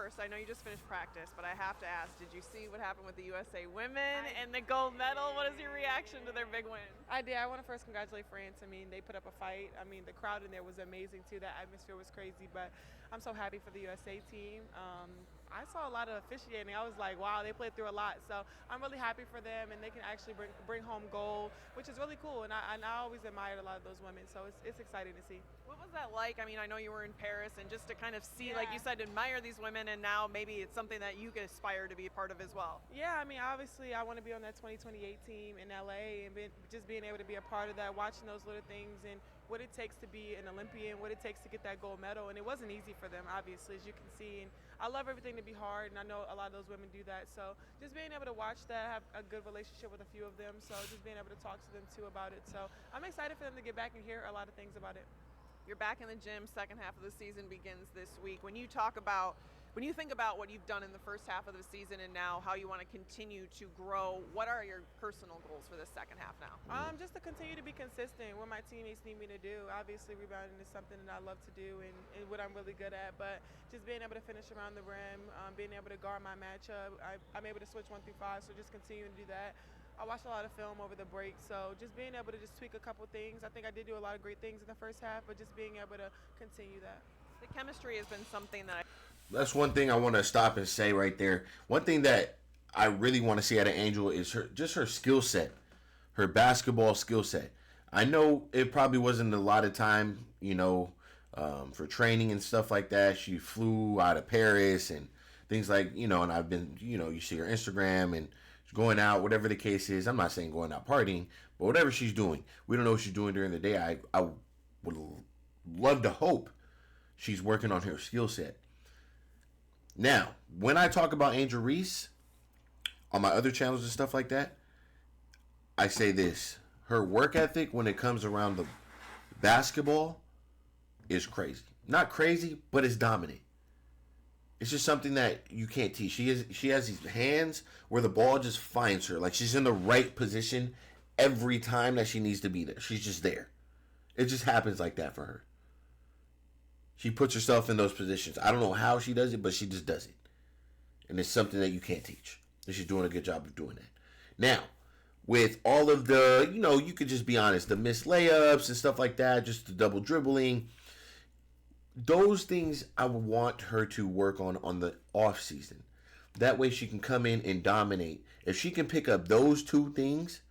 first, I know you just finished practice, but I have to ask, did you see what happened with the USA women and the gold medal? What is your reaction to their big win? I did. I want to first congratulate France. I mean, they put up a fight. I mean, the crowd in there was amazing too. That atmosphere was crazy. But I'm so happy for the USA team. I saw a lot of officiating. I was like, wow, they played through a lot. So I'm really happy for them, and they can actually bring home gold, which is really cool. And I always admired a lot of those women. So it's exciting to see. What was that like? I mean, I know you were in Paris, and just to kind of see, like Yeah. you said, admire these women, and now maybe it's something that you can aspire to be a part of as well. Yeah, I mean, obviously, I want to be on that 2028 team in LA, and just being able to be a part of that, watching those little things, and what it takes to be an Olympian, what it takes to get that gold medal. And it wasn't easy for them, obviously, as you can see. And I love everything to be hard, and I know a lot of those women do that. So just being able to watch that, have a good relationship with a few of them. So just being able to talk to them too about it. So I'm excited for them to get back and hear a lot of things about it. You're back in the gym. Second half of the season begins this week. When you think about what you've done in the first half of the season and now how you want to continue to grow, what are your personal goals for the second half now? Just to continue to be consistent. What my teammates need me to do. Obviously, rebounding is something that I love to do and what I'm really good at. But just being able to finish around the rim, being able to guard my matchup. I'm able to switch 1 through 5, so just continuing to do that. I watched a lot of film over the break, so just being able to just tweak a couple things. I think I did do a lot of great things in the first half, but just being able to continue that. The chemistry has been something that That's one thing I want to stop and say right there. One thing that I really want to see out of Angel is her skill set, her basketball skill set. I know it probably wasn't a lot of time, for training and stuff like that. She flew out of Paris and things like, and I've been, you see her Instagram and going out, whatever the case is. I'm not saying going out partying, but whatever she's doing, we don't know what she's doing during the day. I would love to hope she's working on her skill set. Now, when I talk about Angel Reese on my other channels and stuff like that, I say this. Her work ethic when it comes around the basketball is crazy. Not crazy, but it's dominant. It's just something that you can't teach. She has these hands where the ball just finds her. Like she's in the right position every time that she needs to be there. She's just there. It just happens like that for her. She puts herself in those positions. I don't know how she does it, but she just does it. And it's something that you can't teach. And she's doing a good job of doing that. Now, with all of the, you could just be honest, the missed layups and stuff like that, just the double dribbling, those things I would want her to work on the off season. That way she can come in and dominate. If she can pick up those two things,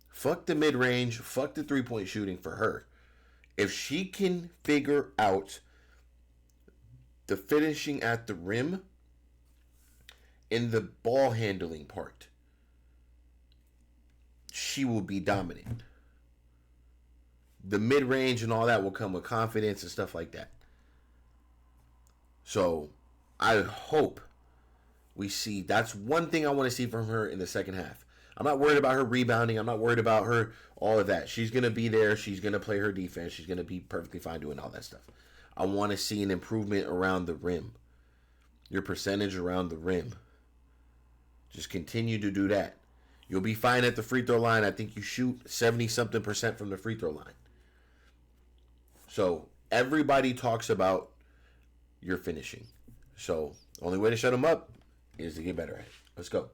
fuck the mid-range, fuck the three-point shooting for her. If she can figure out the finishing at the rim and the ball handling part, she will be dominant. The mid-range and all that will come with confidence and stuff like that. So, I hope we see. That's one thing I want to see from her in the second half. I'm not worried about her rebounding. I'm not worried about her, all of that. She's going to be there. She's going to play her defense. She's going to be perfectly fine doing all that stuff. I want to see an improvement around the rim. Your percentage around the rim. Just continue to do that. You'll be fine at the free throw line. I think you shoot 70-something% from the free throw line. So everybody talks about your finishing. So the only way to shut them up is to get better at it. Let's go.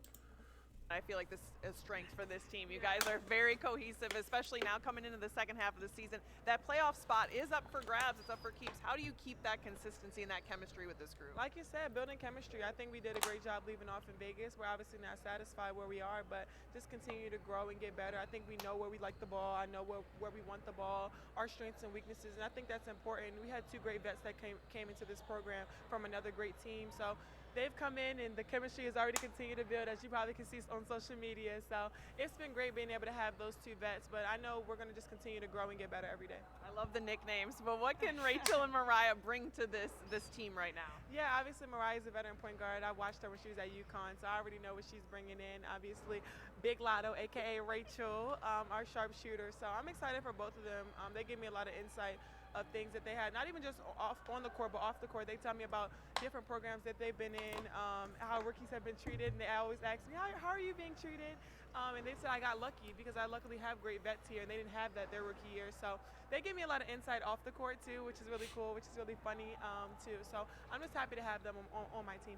I feel like this is strength for this team. You guys are very cohesive, especially now coming into the second half of the season. That playoff spot is up for grabs. It's up for keeps. How do you keep that consistency and that chemistry with this group? Like you said, building chemistry. I think we did a great job leaving off in Vegas. We're obviously not satisfied where we are, but just continue to grow and get better. I think we know where we like the ball. I know where we want the ball, our strengths and weaknesses, and I think that's important. We had two great vets that came into this program from another great team. So they've come in, and the chemistry has already continued to build, as you probably can see on social media. So it's been great being able to have those two vets, but I know we're going to just continue to grow and get better every day. I love the nicknames, but what can Rachel and Mariah bring to this team right now? Yeah, obviously Mariah's a veteran point guard. I watched her when she was at UConn, so I already know what she's bringing in. Obviously, Big Lotto, a.k.a. Rachel, our sharpshooter. So I'm excited for both of them. They give me a lot of insight of things that they had, not even just off on the court, but off the court. They tell me about different programs that they've been in, how rookies have been treated, and they always ask me, how are you being treated? And they said I got lucky because I luckily have great vets here, and they didn't have that their rookie year. So they give me a lot of insight off the court too, which is really cool, which is really funny too. So I'm just happy to have them on my team.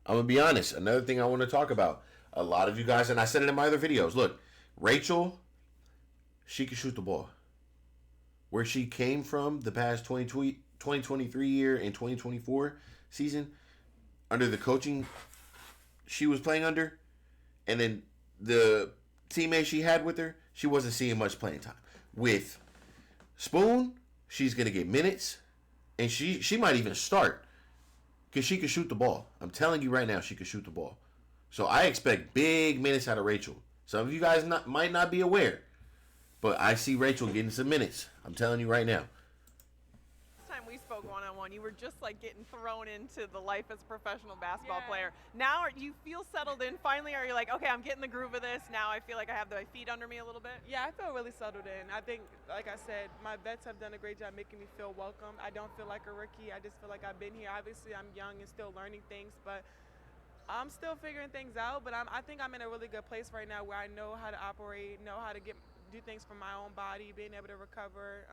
I'm going to be honest. Another thing I want to talk about. A lot of you guys, and I said it in my other videos. Look, Rachel, she can shoot the ball. Where she came from the past 2023 year and 2024 season, under the coaching she was playing under, and then the teammates she had with her, she wasn't seeing much playing time. With Spoon, she's going to get minutes, and she might even start because she can shoot the ball. I'm telling you right now, she can shoot the ball. So I expect big minutes out of Rachel. Some of you guys might not be aware, but I see Rachel getting some minutes. I'm telling you right now. Last time we spoke one-on-one, you were just like getting thrown into the life as a professional basketball player. Now you feel settled in. Finally, are you like, okay, I'm getting the groove of this. Now I feel like I have my feet under me a little bit? Yeah, I feel really settled in. I think, like I said, my vets have done a great job making me feel welcome. I don't feel like a rookie. I just feel like I've been here. Obviously, I'm young and still learning things, but I'm still figuring things out. But I think I'm in a really good place right now where I know how to operate, know how to do things for my own body, being able to recover,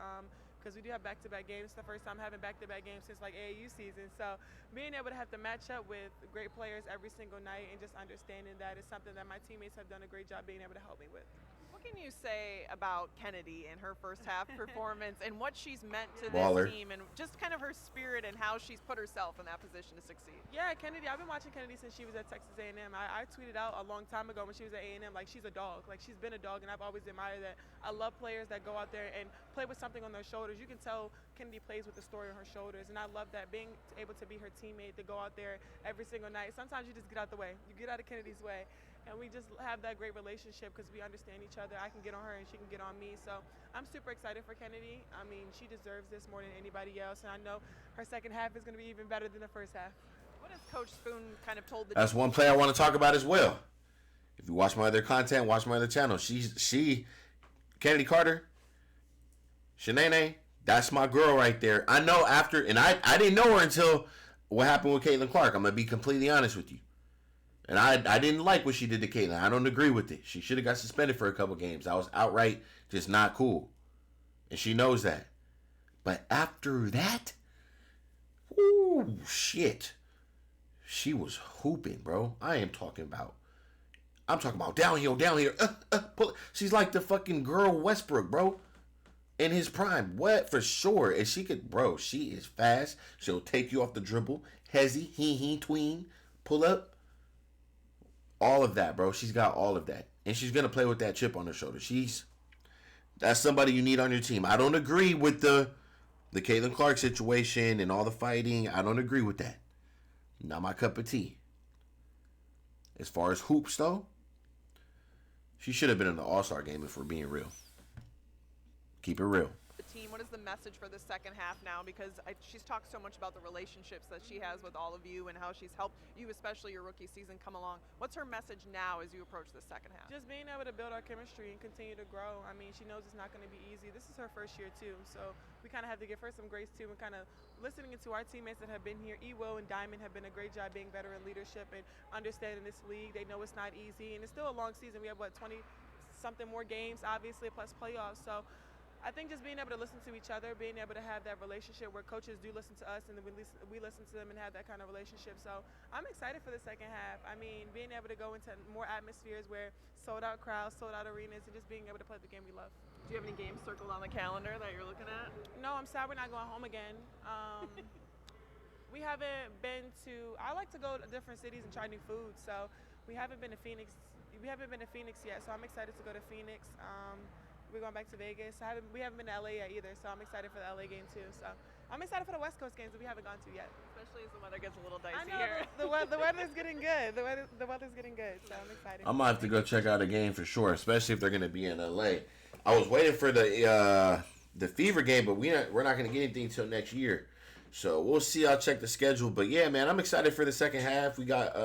because we do have back-to-back games. It's the first time having back-to-back games since like AAU season. So being able to have to match up with great players every single night and just understanding that is something that my teammates have done a great job being able to help me with. What can you say about Kennedy and her first half performance and what she's meant to Baller. this team and just kind of her spirit and how she's put herself in that position to succeed? Yeah, Kennedy, I've been watching Kennedy since she was at Texas A&M. I tweeted out a long time ago when she was at A&M, like, she's a dog. Like, she's been a dog, and I've always admired that. I love players that go out there and play with something on their shoulders. You can tell Kennedy plays with the story on her shoulders, and I love that, being able to be her teammate, to go out there every single night. Sometimes you just get out the way. You get out of Kennedy's way. And we just have that great relationship because we understand each other. I can get on her and she can get on me. So I'm super excited for Kennedy. I mean, she deserves this more than anybody else. And I know her second half is going to be even better than the first half. What has Coach Spoon kind of told the That's one player I want to talk about as well. If you watch my other content, watch my other channel. Kennedy Carter, Shanae, that's my girl right there. I know after, and I didn't know her until what happened with Caitlin Clark. I'm going to be completely honest with you. And I didn't like what she did to Caitlin. I don't agree with it. She should have got suspended for a couple games. I was outright just not cool. And she knows that. But after that, whoo, shit. She was hooping, bro. I'm talking about downhill. Pull. She's like the fucking girl Westbrook, bro. In his prime. What? For sure. And she is fast. She'll take you off the dribble. Hezzy, tween, pull up. All of that, bro. She's got all of that. And she's going to play with that chip on her shoulder. That's somebody you need on your team. I don't agree with the Caitlin Clark situation and all the fighting. I don't agree with that. Not my cup of tea. As far as hoops, though, she should have been in the All-Star game if we're being real. Keep it real. Team, what is the message for the second half now? Because she's talked so much about the relationships that she has with all of you and how she's helped you, especially your rookie season, come along. What's her message now as you approach the second half? Just being able to build our chemistry and continue to grow. I mean, she knows it's not going to be easy. This is her first year too, so we kind of have to give her some grace too, and kind of listening to our teammates that have been here. Will and Diamond have been a great job being veteran leadership and understanding this league. They know it's not easy, and it's still a long season. We have 20-something more games, obviously, plus playoffs. So I think just being able to listen to each other, being able to have that relationship where coaches do listen to us and then we listen to them and have that kind of relationship. So I'm excited for the second half. I mean, being able to go into more atmospheres where sold-out crowds, sold-out arenas, and just being able to play the game we love. Do you have any games circled on the calendar that you're looking at? No, I'm sad we're not going home again. We haven't been to, I like to go to different cities and try new food. So we haven't been to Phoenix. We haven't been to Phoenix yet, so I'm excited to go to Phoenix. We're going back to Vegas. We haven't been to LA yet either, so I'm excited for the LA game too. So I'm excited for the West Coast games that we haven't gone to yet. Especially as the weather gets a little dicey I know, here. the weather's getting good. The weather's getting good, so I'm excited. I'm gonna have to go check out a game for sure, especially if they're gonna be in LA. I was waiting for the Fever game, but we're not gonna get anything until next year. So we'll see. I'll check the schedule. But yeah, man, I'm excited for the second half. We got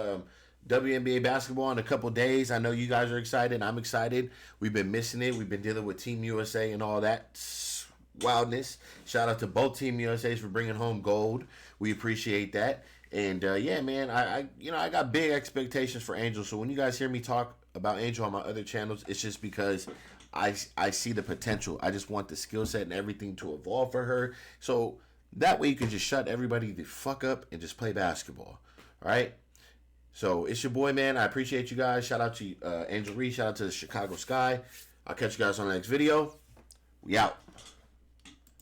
WNBA basketball in a couple days. I know you guys are excited. I'm excited. We've been missing it. We've been dealing with Team USA and all that. wildness. Shout out to both Team USAs for bringing home gold. We appreciate that. And yeah, man, I got big expectations for Angel. So when you guys hear me talk about Angel on my other channels, it's just because I see the potential. I just want the skill set and everything to evolve for her. So that way you can just shut everybody the fuck up and just play basketball. All right? So it's your boy, man. I appreciate you guys. Shout out to Angel Reese. Shout out to the Chicago Sky. I'll catch you guys on the next video. We out.